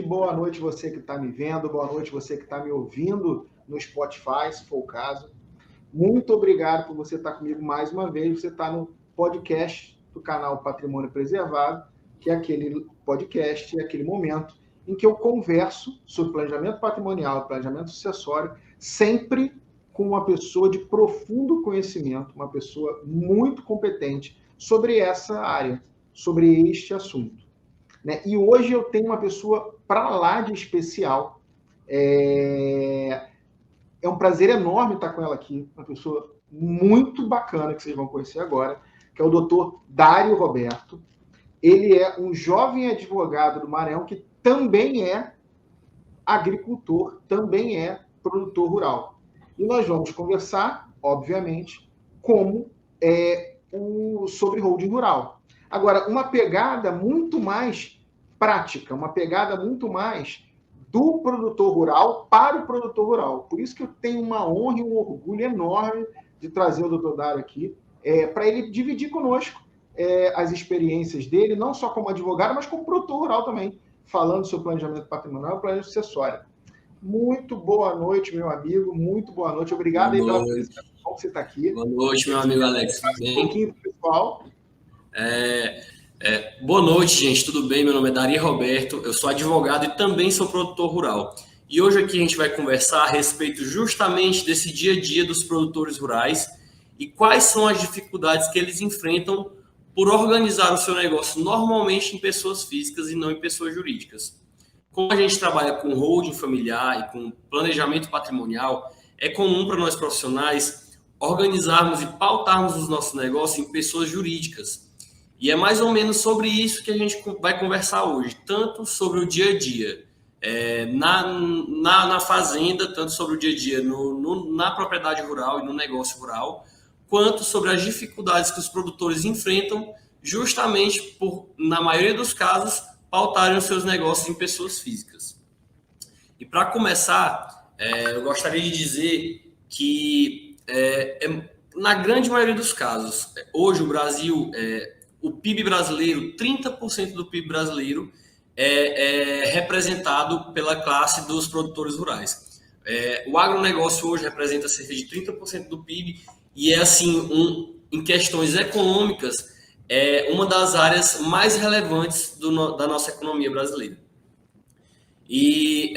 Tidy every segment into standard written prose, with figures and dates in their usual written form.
Boa noite você que está me vendo, boa noite você que está me ouvindo no Spotify, se for o caso. Muito obrigado por você estar comigo mais uma vez. Você está no podcast do canal Patrimônio Preservado, que é aquele podcast, aquele momento em que eu converso sobre planejamento patrimonial, planejamento sucessório, sempre com uma pessoa de profundo conhecimento, uma pessoa muito competente sobre essa área, sobre este assunto. Né? E hoje eu tenho uma pessoa para lá de especial. É um prazer enorme estar com ela aqui, uma pessoa muito bacana que vocês vão conhecer agora, que é o doutor Dário Roberto. Ele é um jovem advogado do Maranhão que também é agricultor, também é produtor rural. E nós vamos conversar, obviamente, sobre holding rural. Agora, uma pegada muito mais prática, uma pegada muito mais do produtor rural para o produtor rural. Por isso que eu tenho uma honra e um orgulho enorme de trazer o doutor Dário aqui, para ele dividir conosco as experiências dele, não só como advogado, mas como produtor rural também, falando sobre planejamento patrimonial e planejamento sucessório. Muito boa noite, meu amigo, muito boa noite. Obrigado aí pela presença, bom que você está aqui. Boa noite, meu amigo Alex. Um pouquinho para o pessoal. Boa noite, gente. Tudo bem? Meu nome é Dário Roberto, eu sou advogado e também sou produtor rural. E hoje aqui a gente vai conversar a respeito justamente desse dia a dia dos produtores rurais e quais são as dificuldades que eles enfrentam por organizar o seu negócio normalmente em pessoas físicas e não em pessoas jurídicas. Como a gente trabalha com holding familiar e com planejamento patrimonial, é comum para nós profissionais organizarmos e pautarmos os nossos negócios em pessoas jurídicas. E é mais ou menos sobre isso que a gente vai conversar hoje, tanto sobre o dia a dia na fazenda, tanto sobre o dia a dia na propriedade rural e no negócio rural, quanto sobre as dificuldades que os produtores enfrentam justamente por, na maioria dos casos, pautarem os seus negócios em pessoas físicas. E para começar, eu gostaria de dizer que na grande maioria dos casos, hoje o Brasil, o PIB brasileiro, 30% do PIB brasileiro é representado pela classe dos produtores rurais. O agronegócio hoje representa cerca de 30% do PIB e é assim, em questões econômicas, uma das áreas mais relevantes da nossa economia brasileira. E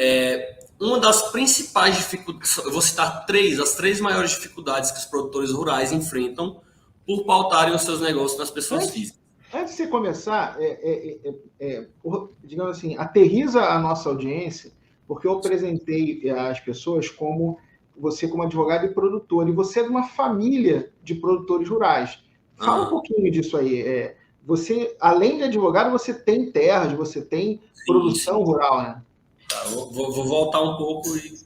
uma das principais dificuldades, eu vou citar as três maiores dificuldades que os produtores rurais enfrentam por pautarem os seus negócios nas pessoas físicas. Antes de você começar, digamos assim, aterriza a nossa audiência, porque eu apresentei as pessoas como você como advogado e produtor, e você é de uma família de produtores rurais. Fala um pouquinho disso aí. Você, além de advogado, você tem terras, você tem produção rural, né? Tá, vou voltar um pouco e...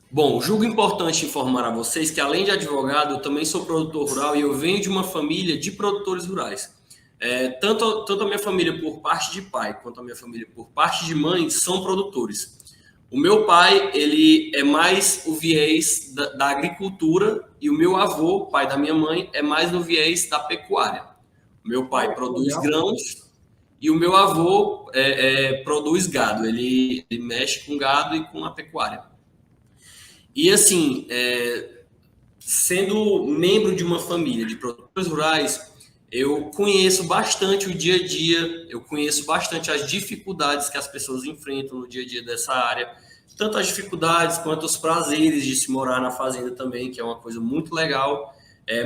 Bom, julgo importante informar a vocês que, além de advogado, eu também sou produtor rural e eu venho de uma família de produtores rurais. Tanto a minha família por parte de pai quanto a minha família por parte de mãe são produtores. O meu pai, ele é mais o viés da agricultura e o meu avô, pai da minha mãe, é mais no viés da pecuária. O meu pai produz grãos e o meu avô produz gado. Ele mexe com gado e com a pecuária. E assim, sendo membro de uma família de produtores rurais, eu conheço bastante o dia a dia, eu conheço bastante as dificuldades que as pessoas enfrentam no dia a dia dessa área, tanto as dificuldades quanto os prazeres de se morar na fazenda também, que é uma coisa muito legal.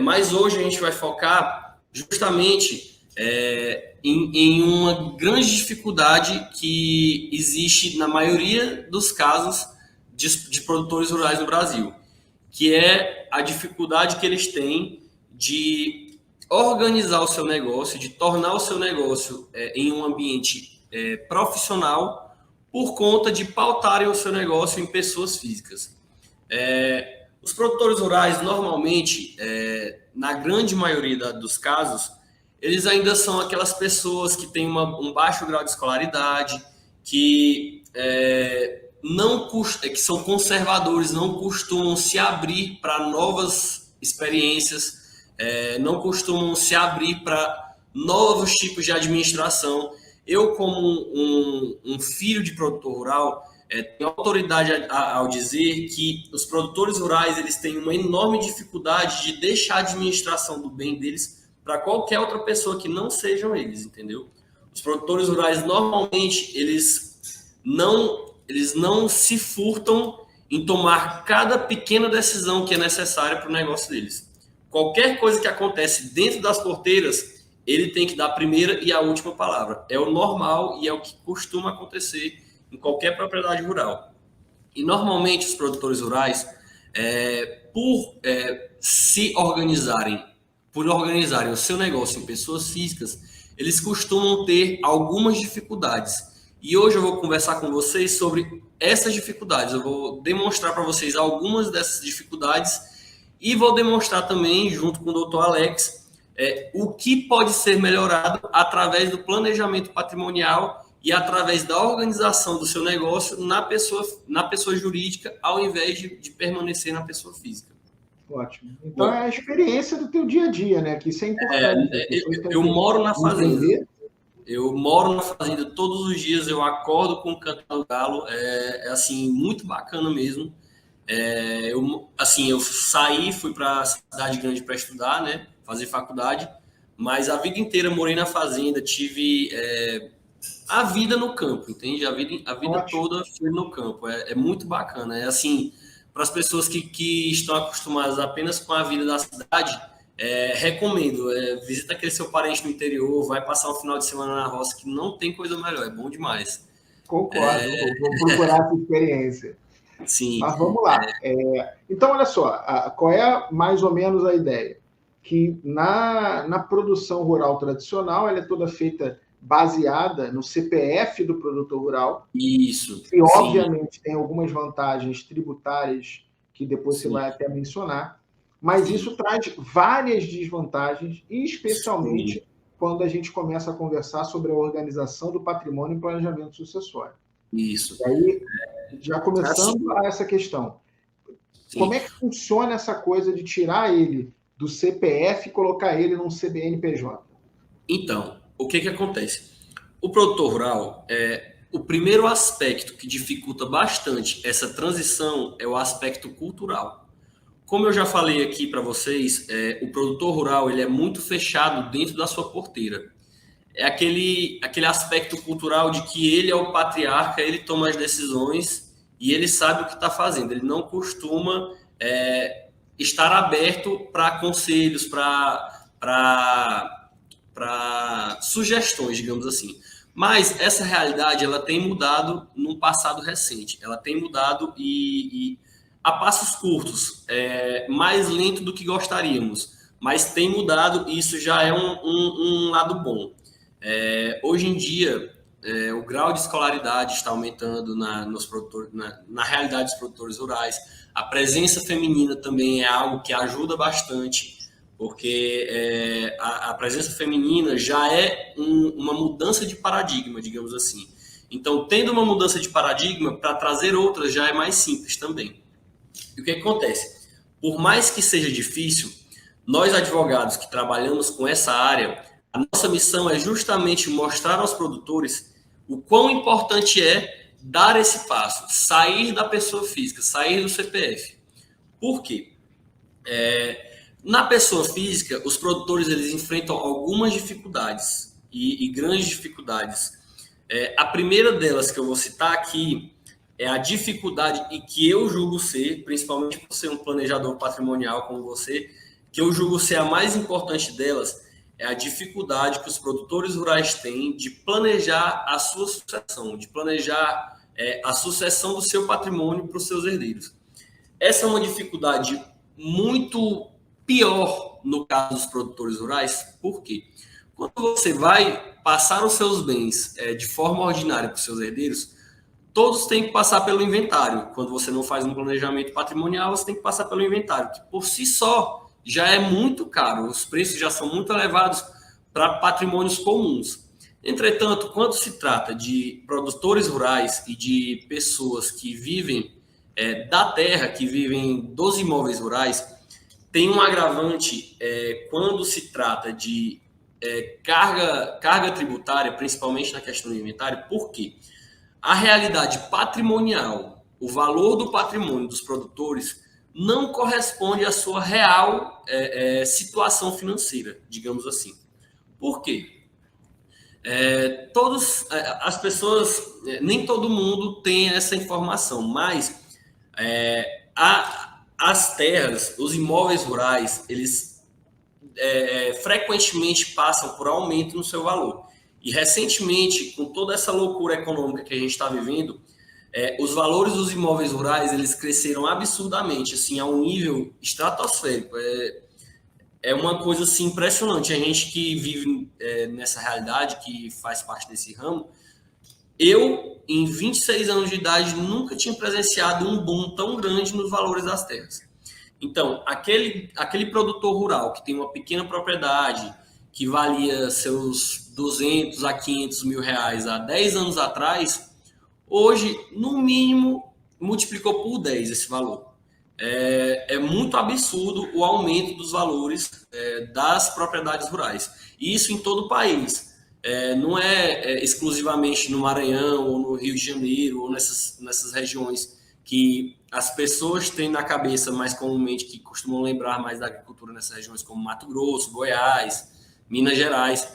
Mas hoje a gente vai focar justamente em uma grande dificuldade que existe na maioria dos casos de produtores rurais no Brasil, que é a dificuldade que eles têm de organizar o seu negócio, de tornar o seu negócio em um ambiente profissional por conta de pautarem o seu negócio em pessoas físicas. Os produtores rurais, normalmente, na grande maioria dos casos, eles ainda são aquelas pessoas que têm um baixo grau de escolaridade, que que são conservadores, não costumam se abrir para novas experiências, não costumam se abrir para novos tipos de administração. Eu, como um filho de produtor rural, tenho autoridade ao dizer que os produtores rurais eles têm uma enorme dificuldade de deixar a administração do bem deles para qualquer outra pessoa que não sejam eles, entendeu? Os produtores rurais, normalmente, eles não se furtam em tomar cada pequena decisão que é necessária para o negócio deles. Qualquer coisa que acontece dentro das porteiras, ele tem que dar a primeira e a última palavra. É o normal e é o que costuma acontecer em qualquer propriedade rural. E, normalmente, os produtores rurais, por organizarem o seu negócio em pessoas físicas, eles costumam ter algumas dificuldades. E hoje eu vou conversar com vocês sobre essas dificuldades. Eu vou demonstrar para vocês algumas dessas dificuldades e vou demonstrar também, junto com o Dr. Alex, o que pode ser melhorado através do planejamento patrimonial e através da organização do seu negócio na pessoa jurídica, ao invés de permanecer na pessoa física. Ótimo. Então é a experiência do teu dia a dia, né? Que isso é importante. Eu moro na fazenda. Eu moro na fazenda todos os dias, eu acordo com o canto do galo, assim, muito bacana mesmo. Eu saí, fui para a cidade grande para estudar, né? Fazer faculdade, mas a vida inteira morei na fazenda, tive a vida no campo, entende? A vida toda foi no campo, é muito bacana. É assim, para as pessoas que estão acostumadas apenas com a vida da cidade, recomendo, visita aquele seu parente no interior, vai passar um final de semana na roça, que não tem coisa melhor, é bom demais. Concordo, vou procurar essa experiência. Sim. Mas vamos lá. Então, olha só, qual é mais ou menos a ideia? Que na produção rural tradicional, ela é toda feita baseada no CPF do produtor rural. Isso. E, obviamente, tem algumas vantagens tributárias que depois você vai até mencionar. Mas isso traz várias desvantagens, especialmente quando a gente começa a conversar sobre a organização do patrimônio e planejamento sucessório. Isso. E aí, já começando a essa questão, como é que funciona essa coisa de tirar ele do CPF e colocar ele num CBNPJ? Então, o que acontece? O produtor rural, o primeiro aspecto que dificulta bastante essa transição é o aspecto cultural. Como eu já falei aqui para vocês, o produtor rural ele é muito fechado dentro da sua porteira. É aquele aspecto cultural de que ele é o patriarca, ele toma as decisões e ele sabe o que está fazendo. Ele não costuma estar aberto para conselhos, para sugestões, digamos assim. Mas essa realidade ela tem mudado num passado recente. Ela tem mudado e a passos curtos, mais lento do que gostaríamos, mas tem mudado e isso já é um lado bom. Hoje em dia, o grau de escolaridade está aumentando na realidade dos produtores rurais. A presença feminina também é algo que ajuda bastante, porque a presença feminina já é uma mudança de paradigma, digamos assim. Então, tendo uma mudança de paradigma, para trazer outras já é mais simples também. E o que acontece? Por mais que seja difícil, nós advogados que trabalhamos com essa área, a nossa missão é justamente mostrar aos produtores o quão importante é dar esse passo, sair da pessoa física, sair do CPF. Por quê? Na pessoa física, os produtores eles enfrentam algumas dificuldades e grandes dificuldades. A primeira delas que eu vou citar aqui é a dificuldade e que eu julgo ser, principalmente por ser um planejador patrimonial como você, que eu julgo ser a mais importante delas, é a dificuldade que os produtores rurais têm de planejar a sua sucessão, de planejar a sucessão do seu patrimônio para os seus herdeiros. Essa é uma dificuldade muito pior no caso dos produtores rurais, por quê? Quando você vai passar os seus bens de forma ordinária para os seus herdeiros, todos têm que passar pelo inventário. Quando você não faz um planejamento patrimonial, você tem que passar pelo inventário, que por si só já é muito caro. Os preços já são muito elevados para patrimônios comuns. Entretanto, quando se trata de produtores rurais e de pessoas que vivem da terra, que vivem dos imóveis rurais, tem um agravante quando se trata de carga tributária, principalmente na questão do inventário, porque a realidade patrimonial, o valor do patrimônio dos produtores, não corresponde à sua real situação financeira, digamos assim. Por quê? As pessoas, nem todo mundo tem essa informação, mas as terras, os imóveis rurais, eles frequentemente passam por aumento no seu valor. E recentemente, com toda essa loucura econômica que a gente está vivendo, os valores dos imóveis rurais eles cresceram absurdamente, assim, a um nível estratosférico. É uma coisa assim, impressionante. A gente que vive nessa realidade, que faz parte desse ramo, eu, em 26 anos de idade, nunca tinha presenciado um boom tão grande nos valores das terras. Então, aquele produtor rural que tem uma pequena propriedade que valia seus 200 a 500 mil reais há 10 anos atrás, hoje, no mínimo, multiplicou por 10 esse valor. É muito absurdo o aumento dos valores das propriedades rurais. E isso em todo o país. Não é exclusivamente no Maranhão ou no Rio de Janeiro ou nessas regiões que as pessoas têm na cabeça mais comumente, que costumam lembrar mais da agricultura nessas regiões como Mato Grosso, Goiás, Minas Gerais.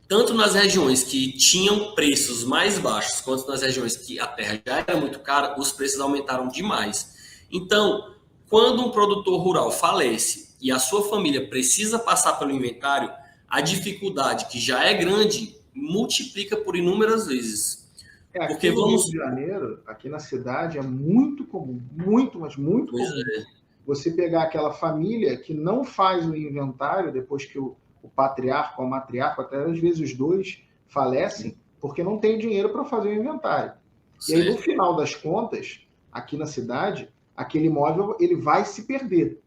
Tanto nas regiões que tinham preços mais baixos, quanto nas regiões que a terra já era muito cara, os preços aumentaram demais. Então, quando um produtor rural falece e a sua família precisa passar pelo inventário, a dificuldade, que já é grande, multiplica por inúmeras vezes. Aqui Porque no Rio de Janeiro, aqui na cidade, é muito comum, muito, mas muito comum, você pegar aquela família que não faz o inventário depois que o patriarca ou a matriarca, até às vezes os dois, falecem, porque não tem dinheiro para fazer o inventário. Certo. E aí, no final das contas, aqui na cidade, aquele imóvel ele vai se perder.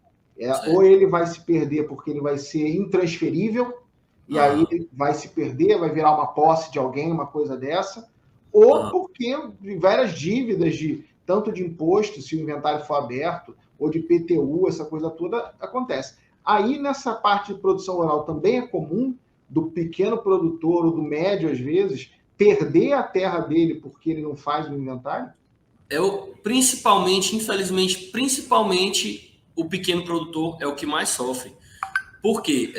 Ou ele vai se perder porque ele vai ser intransferível, e aí ele vai se perder, vai virar uma posse de alguém, uma coisa dessa, ou porque várias dívidas, tanto de imposto, se o inventário for aberto, ou de PTU, essa coisa toda, acontece. Aí, nessa parte de produção rural, também é comum do pequeno produtor ou do médio, às vezes, perder a terra dele porque ele não faz o inventário? Principalmente, infelizmente, o pequeno produtor é o que mais sofre. Por quê?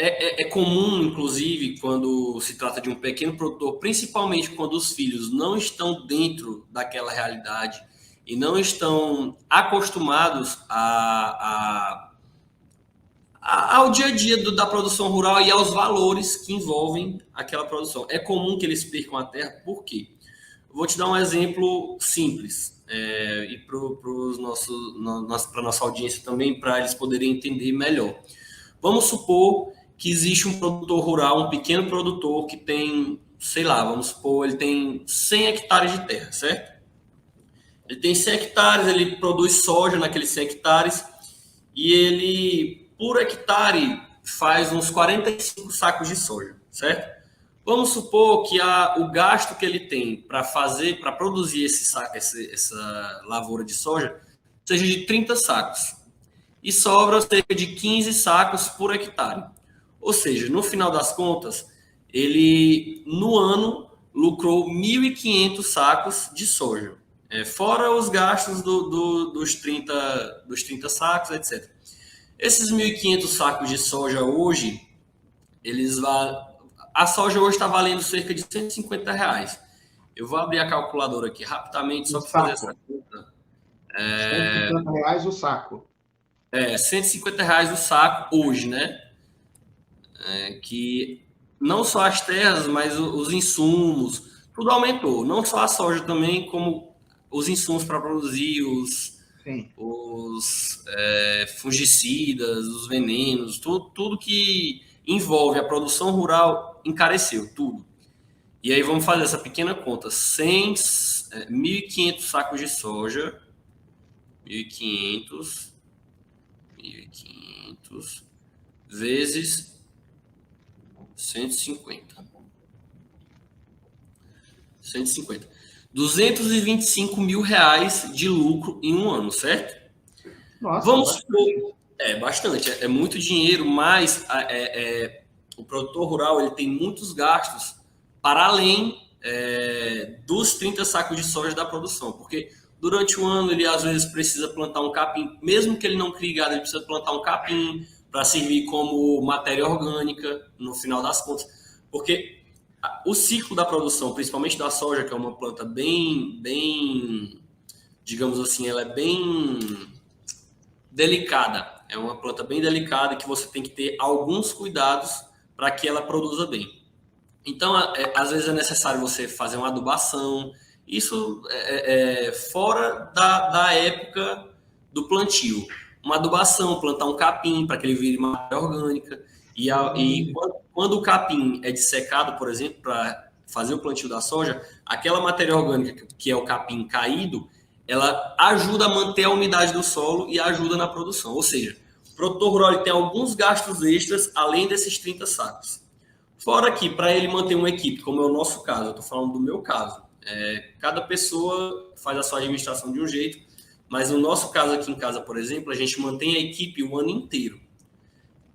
É comum, inclusive, quando se trata de um pequeno produtor, principalmente quando os filhos não estão dentro daquela realidade e não estão acostumados ao dia a dia da produção rural e aos valores que envolvem aquela produção. É comum que eles percam a terra, por quê? Vou te dar um exemplo simples e para a nossa audiência também, para eles poderem entender melhor. Vamos supor que existe um produtor rural, um pequeno produtor que tem, sei lá, vamos supor, ele tem 100 hectares de terra, certo? Ele tem 100 hectares, ele produz soja naqueles 100 hectares e ele, por hectare, faz uns 45 sacos de soja, certo? Vamos supor que o gasto que ele tem para produzir essa lavoura de soja seja de 30 sacos. E sobra cerca de 15 sacos por hectare. Ou seja, no final das contas, ele, no ano, lucrou 1.500 sacos de soja. Fora os gastos dos 30 sacos, etc. Esses 1.500 sacos de soja hoje, a soja hoje está valendo cerca de R$150. Eu vou abrir a calculadora aqui rapidamente, só para fazer essa conta. R$150 o saco. R$150 o saco hoje, né? Que não só as terras, mas os insumos, tudo aumentou. Não só a soja também, como os insumos para produzir os fungicidas, os venenos, tudo que envolve a produção rural encareceu, tudo. E aí vamos fazer essa pequena conta. 1.500 sacos de soja, 1.500 vezes 150. 150. 225 mil reais de lucro em um ano, certo? Nossa, vamos supor, bastante, é muito dinheiro, mas o produtor rural ele tem muitos gastos para além dos 30 sacos de soja da produção, porque durante o ano ele às vezes precisa plantar um capim, mesmo que ele não crie gado, ele precisa plantar um capim para servir como matéria orgânica no final das contas, porque o ciclo da produção, principalmente da soja, que é uma planta bem, digamos assim, ela é bem delicada. É uma planta bem delicada que você tem que ter alguns cuidados para que ela produza bem. Então, às vezes é necessário você fazer uma adubação. Isso fora da época do plantio. Uma adubação, plantar um capim para que ele vire matéria orgânica. E quando o capim é dissecado, por exemplo, para fazer o plantio da soja, aquela matéria orgânica que é o capim caído, ela ajuda a manter a umidade do solo e ajuda na produção. Ou seja, o produtor rural tem alguns gastos extras além desses 30 sacos. Fora que, para ele manter uma equipe, como é o nosso caso, eu estou falando do meu caso, cada pessoa faz a sua administração de um jeito, mas no nosso caso aqui em casa, por exemplo, a gente mantém a equipe o ano inteiro.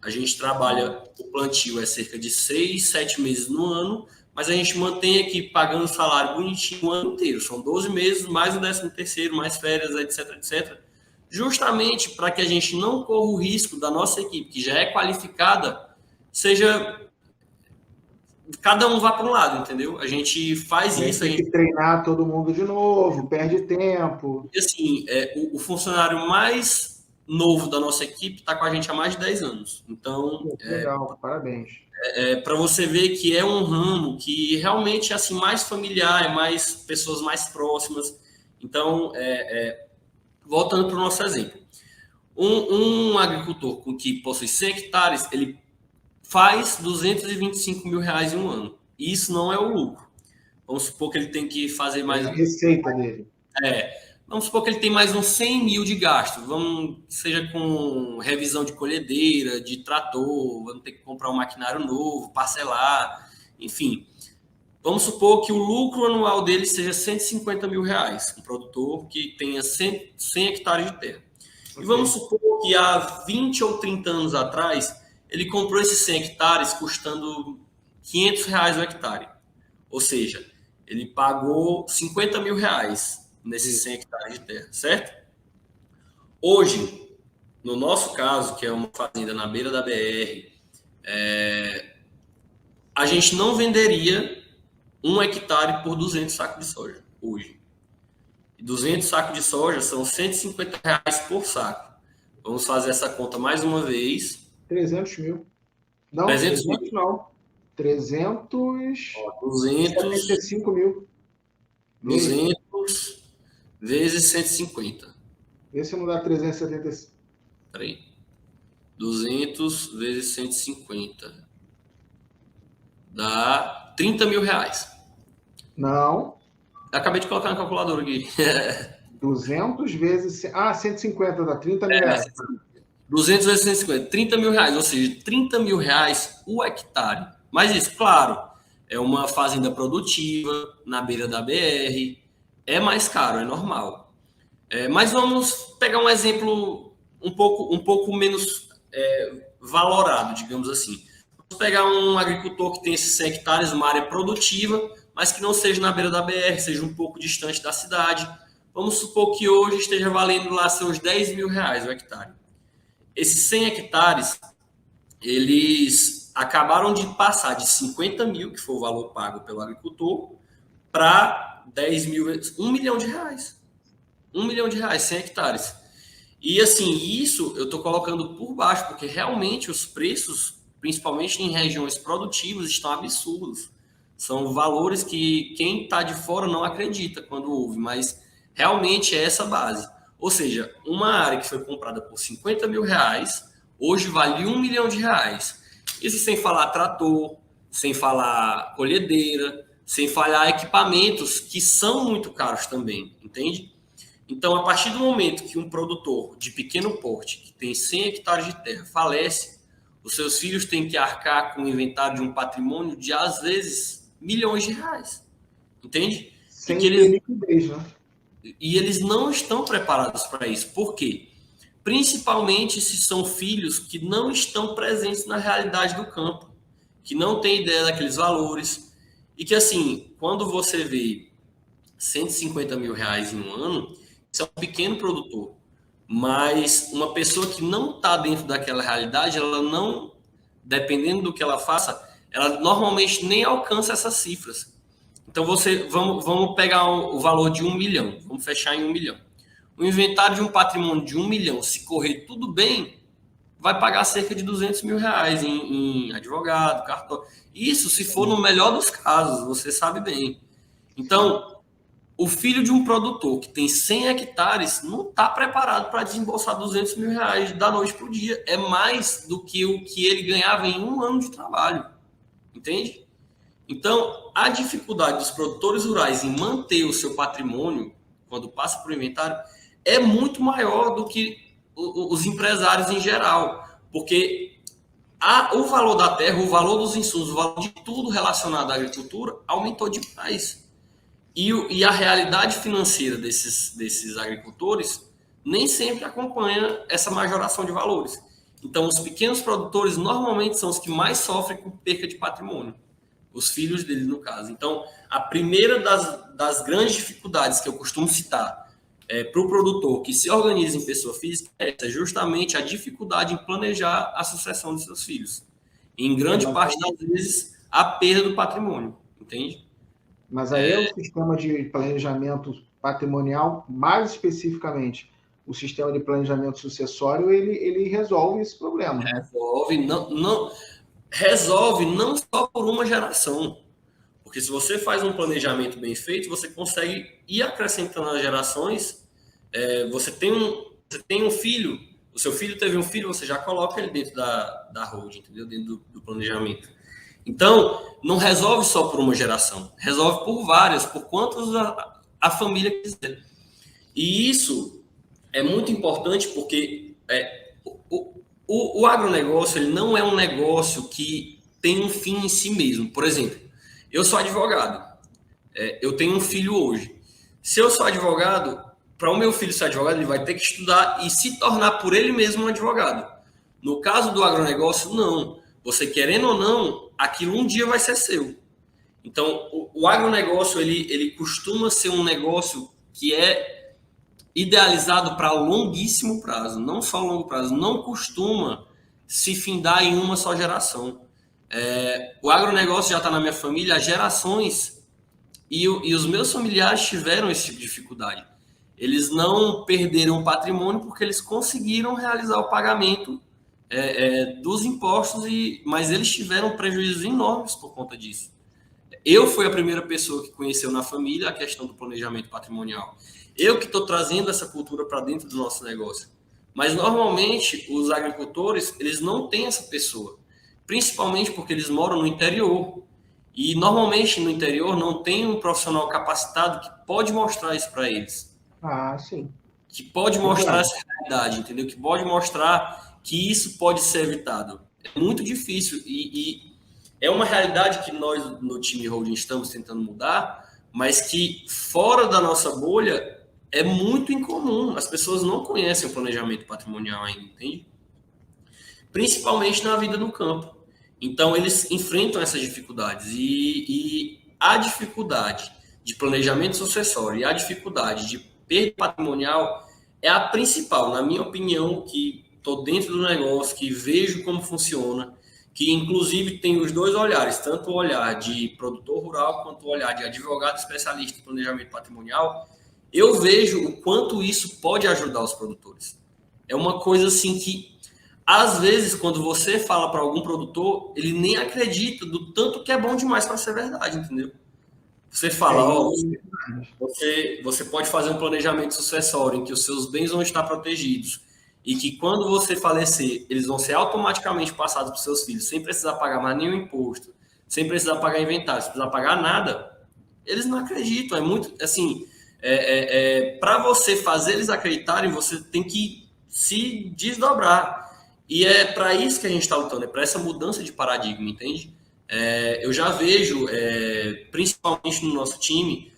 A gente trabalha, o plantio é cerca de 6, 7 meses no ano, mas a gente mantém aqui pagando salário bonitinho o ano inteiro. São 12 meses, mais o 13º, mais férias, etc, etc. Justamente para que a gente não corra o risco da nossa equipe, que já é qualificada, seja... Cada um vá para um lado, entendeu? A gente faz isso... Tem que treinar todo mundo de novo, perde tempo. E assim, o funcionário mais novo da nossa equipe está com a gente há mais de 10 anos. Então... Legal, parabéns. Para você ver que é um ramo que realmente é assim, mais familiar, mais pessoas mais próximas. Então, voltando para o nosso exemplo. Um agricultor que possui 100 hectares, ele faz 225 mil reais em um ano. E isso não é o lucro. Vamos supor que ele tem que fazer mais... a receita dele. Vamos supor que ele tem mais uns 100 mil de gasto, seja com revisão de colhedeira, de trator, vamos ter que comprar um maquinário novo, parcelar, enfim. Vamos supor que o lucro anual dele seja 150 mil reais, um produtor que tenha 100 hectares de terra. Okay. E vamos supor que há 20 ou 30 anos atrás, ele comprou esses 100 hectares custando 500 reais o hectare. Ou seja, ele pagou 50 mil reais nesses 100 hectares de terra, certo? Hoje, no nosso caso, que é uma fazenda na beira da BR, a gente não venderia 1 hectare por 200 sacos de soja, hoje. 200 sacos de soja são 150 reais por saco. Vamos fazer essa conta mais uma vez. 300 mil. Não, 300 mil. Não. 275 mil. 200 vezes 150. Esse não dá 375. Peraí. 200 vezes 150. Dá 30 mil reais. Não. Acabei de colocar na calculadora aqui. 200 vezes... 150 dá 30 mil reais. 200 vezes 150. 30 mil reais. Ou seja, 30 mil reais o hectare. Mas isso, claro, é uma fazenda produtiva, na beira da BR... É mais caro, é normal. Mas vamos pegar um exemplo um pouco menos valorado, digamos assim. Vamos pegar um agricultor que tem esses 100 hectares, uma área produtiva, mas que não seja na beira da BR, seja um pouco distante da cidade. Vamos supor que hoje esteja valendo lá seus 10 mil reais o hectare. Esses 100 hectares, eles acabaram de passar de 50 mil, que foi o valor pago pelo agricultor, para 10 mil, 1 milhão de reais. 1 milhão de reais, 100 hectares. E assim, isso eu estou colocando por baixo, porque realmente os preços, principalmente em regiões produtivas, estão absurdos. São valores que quem está de fora não acredita quando ouve, mas realmente é essa base. Ou seja, uma área que foi comprada por 50 mil reais, hoje vale 1 milhão de reais. Isso sem falar trator, sem falar colhedeira, sem falar equipamentos que são muito caros também, entende? Então, a partir do momento que um produtor de pequeno porte, que tem 100 hectares de terra, falece, os seus filhos têm que arcar com o inventário de um patrimônio de, às vezes, milhões de reais. Entende? Sem ter liquidez, né? E eles não estão preparados para isso. Por quê? Principalmente se são filhos que não estão presentes na realidade do campo, que não têm ideia daqueles valores, e que, assim, quando você vê 150 mil reais em um ano, isso é um pequeno produtor. Mas uma pessoa que não está dentro daquela realidade, ela não, dependendo do que ela faça, ela normalmente nem alcança essas cifras. Então, vamos pegar o valor de 1 milhão, vamos fechar em 1 milhão. O inventário de um patrimônio de 1 milhão, se correr tudo bem, vai pagar cerca de 200 mil reais em advogado, cartório. Isso se for no melhor dos casos, você sabe bem. Então, o filho de um produtor que tem 100 hectares não está preparado para desembolsar 200 mil reais da noite para o dia. É mais do que o que ele ganhava em um ano de trabalho. Entende? Então, a dificuldade dos produtores rurais em manter o seu patrimônio, quando passa por inventário, é muito maior do que os empresários em geral. Porque o valor da terra, o valor dos insumos, o valor de tudo relacionado à agricultura aumentou demais. E a realidade financeira desses agricultores nem sempre acompanha essa majoração de valores. Então, os pequenos produtores normalmente são os que mais sofrem com perca de patrimônio. Os filhos deles, no caso. Então, a primeira das grandes dificuldades que eu costumo citar para o produtor que se organiza em pessoa física é justamente a dificuldade em planejar a sucessão dos seus filhos. Em grande parte das vezes, a perda do patrimônio, entende? Mas aí é o sistema de planejamento patrimonial, mais especificamente, o sistema de planejamento sucessório, ele resolve esse problema. Resolve não só por uma geração. Porque se você faz um planejamento bem feito, você consegue ir acrescentando as gerações. Você tem um filho, o seu filho teve um filho, você já coloca ele dentro da holding, entendeu? Dentro do planejamento. Então, não resolve só por uma geração, resolve por várias, por quantas a família quiser. E isso é muito importante porque o agronegócio ele não é um negócio que tem um fim em si mesmo. Por exemplo, eu sou advogado, eu tenho um filho hoje. Se eu sou advogado, para o meu filho ser advogado, ele vai ter que estudar e se tornar por ele mesmo um advogado. No caso do agronegócio, não. Você querendo ou não, aquilo um dia vai ser seu. Então, o agronegócio ele costuma ser um negócio que é idealizado para longuíssimo prazo, não só longo prazo, não costuma se findar em uma só geração. O agronegócio já está na minha família há gerações e os meus familiares tiveram esse tipo de dificuldade. Eles não perderam o patrimônio porque eles conseguiram realizar o pagamento dos impostos, mas eles tiveram prejuízos enormes por conta disso. Eu fui a primeira pessoa que conheceu na família a questão do planejamento patrimonial. Eu que estou trazendo essa cultura para dentro do nosso negócio. Mas, normalmente, os agricultores, eles não têm essa pessoa. Principalmente porque eles moram no interior. E, normalmente, no interior, não tem um profissional capacitado que pode mostrar isso para eles. Ah, sim. Que pode mostrar essa realidade, entendeu? Que pode mostrar que isso pode ser evitado. É muito difícil. E é uma realidade que nós, no time Holding, estamos tentando mudar, mas que, fora da nossa bolha, é muito incomum. As pessoas não conhecem o planejamento patrimonial ainda, entende? Principalmente na vida no campo. Então, eles enfrentam essas dificuldades. E a dificuldade de planejamento sucessório e a dificuldade de perda patrimonial é a principal, na minha opinião, que estou dentro do negócio, que vejo como funciona, que inclusive tem os dois olhares, tanto o olhar de produtor rural quanto o olhar de advogado especialista em planejamento patrimonial. Eu vejo o quanto isso pode ajudar os produtores. É uma coisa assim que, às vezes, quando você fala para algum produtor, ele nem acredita do tanto que é bom demais para ser verdade, entendeu? Você fala, você pode fazer um planejamento sucessório em que os seus bens vão estar protegidos e que quando você falecer, eles vão ser automaticamente passados para os seus filhos, sem precisar pagar mais nenhum imposto, sem precisar pagar inventário, sem precisar pagar nada. Eles não acreditam. É muito, assim, para você fazer eles acreditarem, você tem que se desdobrar. E é para isso que a gente está lutando, é para essa mudança de paradigma, entende? Eu já vejo, principalmente no nosso time,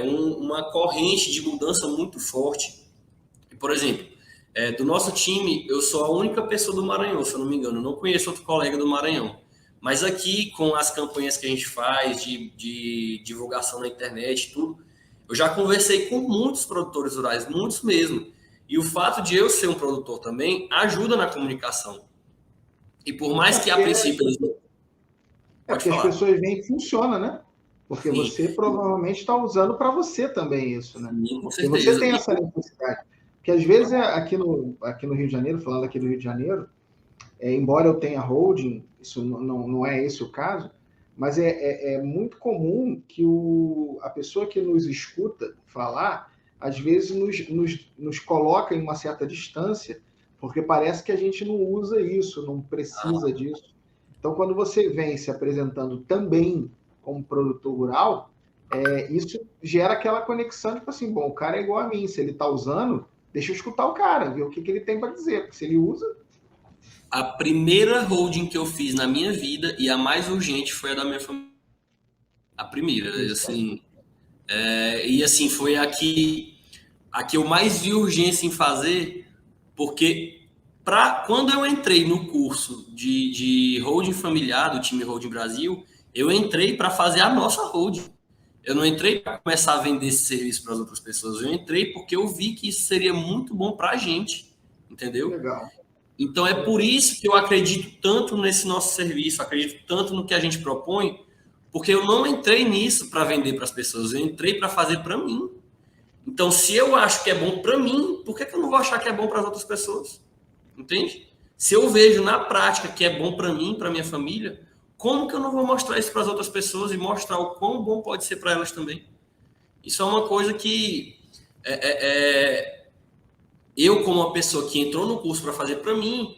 uma corrente de mudança muito forte. Por exemplo, do nosso time, eu sou a única pessoa do Maranhão, se eu não me engano. Eu não conheço outro colega do Maranhão. Mas aqui, com as campanhas que a gente faz de divulgação na internet, tudo, eu já conversei com muitos produtores rurais, muitos mesmo. E o fato de eu ser um produtor também ajuda na comunicação. E por mais que a princípio eles não... Pode porque as falar. pessoas veem que funciona, né? Porque Sim, você provavelmente está usando para você também isso, né? sim, com Porque você certeza. tem essa necessidade. Porque às vezes aqui no Rio de Janeiro, falando aqui do Rio de Janeiro, embora eu tenha holding, isso não é esse o caso, mas é muito comum que a pessoa que nos escuta falar, às vezes nos coloca em uma certa distância, porque parece que a gente não usa isso, não precisa disso. Então, quando você vem se apresentando também como produtor rural, isso gera aquela conexão, tipo assim, bom, o cara é igual a mim, se ele está usando, deixa eu escutar o cara, ver o que ele tem para dizer, porque se ele usa, A primeira holding que eu fiz na minha vida e a mais urgente foi a da minha família. A primeira, assim, e assim, foi a que eu mais vi urgência em fazer, porque quando eu entrei no curso de holding familiar do time Holding Brasil, eu entrei para fazer a nossa holding. Eu não entrei para começar a vender esse serviço para as outras pessoas. Eu entrei porque eu vi que isso seria muito bom para a gente, entendeu? legal. Então é por isso que eu acredito tanto nesse nosso serviço, acredito tanto no que a gente propõe, porque eu não entrei nisso para vender para as pessoas, eu entrei para fazer para mim. Então, se eu acho que é bom para mim, por que eu não vou achar que é bom para as outras pessoas? Entende? Se eu vejo na prática que é bom para mim, para minha família, como que eu não vou mostrar isso para as outras pessoas e mostrar o quão bom pode ser para elas também? Isso é uma coisa que eu, como uma pessoa que entrou no curso para fazer para mim,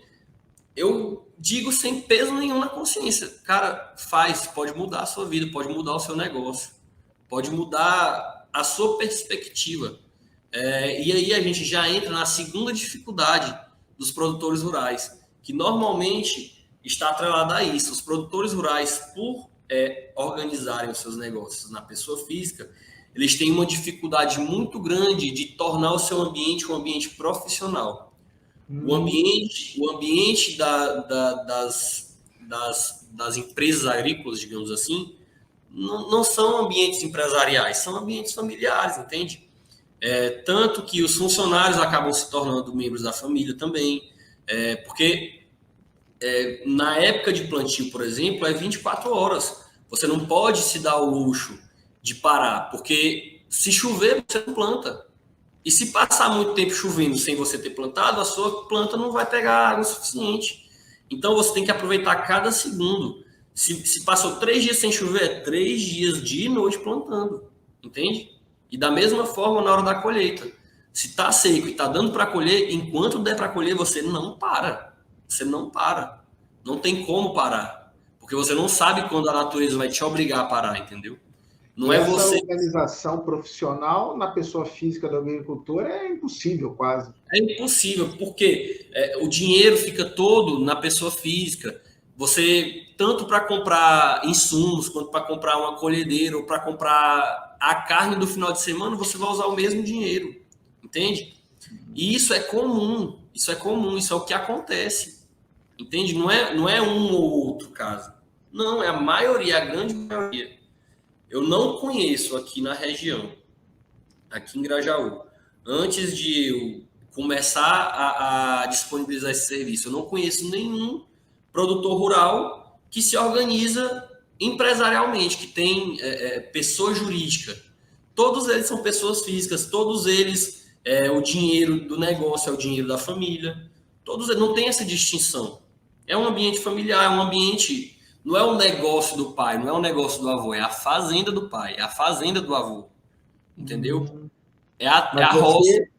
eu digo sem peso nenhum na consciência. Cara, faz, pode mudar a sua vida, pode mudar o seu negócio, pode mudar a sua perspectiva. E aí a gente já entra na segunda dificuldade dos produtores rurais, que normalmente está atrelada a isso. Os produtores rurais, por organizarem os seus negócios na pessoa física, eles têm uma dificuldade muito grande de tornar o seu ambiente um ambiente profissional. O ambiente das empresas agrícolas, digamos assim, não são ambientes empresariais, são ambientes familiares, entende? Tanto que os funcionários acabam se tornando membros da família também, porque na época de plantio, por exemplo, é 24 horas. Você não pode se dar o luxo de parar, porque se chover, você não planta. E se passar muito tempo chovendo sem você ter plantado, a sua planta não vai pegar água suficiente. Então você tem que aproveitar cada segundo. Se passou 3 dias sem chover, é 3 dias dia e noite plantando. Entende? E da mesma forma na hora da colheita. Se está seco e está dando para colher, enquanto der para colher, você não para. Você não para. Não tem como parar. Porque você não sabe quando a natureza vai te obrigar a parar, entendeu? Não E é essa você. organização profissional na pessoa física do agricultor é impossível, quase. É impossível, porque o dinheiro fica todo na pessoa física. Você, tanto para comprar insumos, quanto para comprar uma colhedeira, ou para comprar a carne do final de semana, você vai usar o mesmo dinheiro. Entende? E isso é comum. Isso é comum, isso é o que acontece. Entende? Não é um ou outro caso. Não, é a maioria, a grande maioria. Eu não conheço aqui na região, aqui em Grajaú, antes de eu começar a disponibilizar esse serviço, eu não conheço nenhum produtor rural que se organiza empresarialmente, que tem pessoa jurídica. Todos eles são pessoas físicas, todos eles, o dinheiro do negócio é o dinheiro da família, todos eles não tem essa distinção. É um ambiente familiar, é um ambiente, não é o negócio do pai, não é o negócio do avô, é a fazenda do pai, é a fazenda do avô, entendeu? É a Mas roça. você,